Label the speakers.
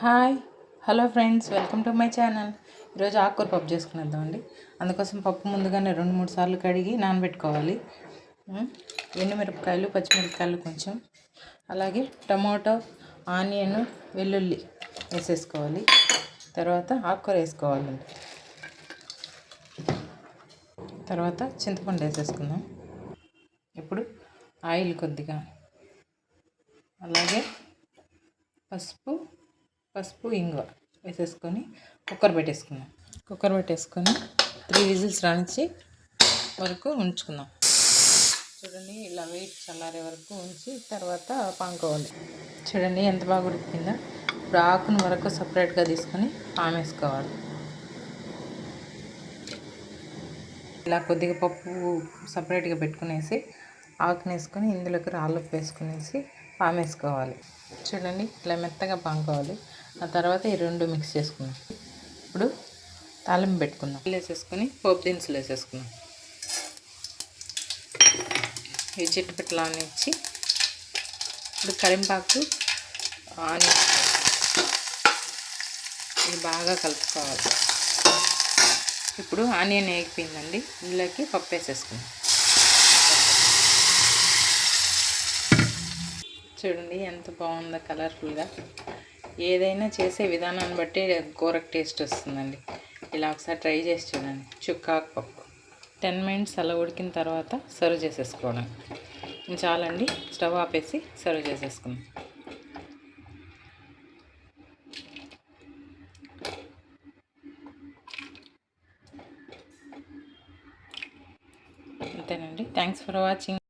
Speaker 1: Hi hello friends, welcome to my channel. ఈరోజు ఆకుకూర పప్పు చేసుకునేద్దామండి. అందుకోసం పప్పు ముందుగానే 2-3 సార్లు కడిగి నానబెట్టుకోవాలి. ఎండుమిరపకాయలు, పచ్చిమిరపకాయలు కొంచెం, అలాగే టమాటో, ఆనియన్, వెల్లుల్లి వేసేసుకోవాలి. తర్వాత ఆకుకూర వేసుకోవాలండి. తర్వాత చింతపండు వేసేసుకుందాం. ఇప్పుడు ఆయిల్ కొద్దిగా, అలాగే పసుపు ఇంగువ వేసేసుకొని కుక్కర్ పెట్టేసుకుందాం. కుక్కర్ పెట్టేసుకొని 3 విజిల్స్ రానిచ్చి వరకు ఉంచుకుందాం. చూడండి, ఇలా వెయిట్ చల్లారే వరకు ఉంచి తర్వాత పాముకోవాలి. చూడండి ఎంత బాగా ఉడికిందో. ఇప్పుడు ఆకును వరకు సపరేట్గా తీసుకొని పామేసుకోవాలి. ఇలా కొద్దిగా పప్పు సపరేట్గా పెట్టుకునేసి ఆకుని వేసుకొని ఇందులోకి రాళ్ళుప్పు వేసుకునేసి పామేసుకోవాలి. చూడండి, ఇట్లా మెత్తగా పాముకోవాలి. ఆ తర్వాత ఈ రెండు మిక్స్ చేసుకుందాం. ఇప్పుడు తాలింపు పెట్టుకుందాం. వేసేసుకొని పోపు దినుసులు వేసేసుకుందాం. ఇవి చిట్టుపెట్టలాన్ని ఇచ్చి ఇప్పుడు కరింపాకు, ఆనియన్ ఇది బాగా కలుపుకోవాలి. ఇప్పుడు ఆనియన్ వేగిపోయిందండి. ఇందులోకి పప్పు వేసేసుకుందాం. చూడండి ఎంత బాగుందో కలర్ఫుల్గా. ఏదైనా చేసే విధానాన్ని బట్టి కూరకు టేస్ట్ వస్తుందండి. ఇలా ఒకసారి ట్రై చేసి చూడండి. చుక్కాకు పప్పు 10 మినిట్స్ అలా ఉడికిన తర్వాత సర్వ్ చేసేసుకోవడం చాలండి. స్టవ్ ఆపేసి సర్వ్ చేసేసుకుందాం. అంతేనండి. Thanks for watching.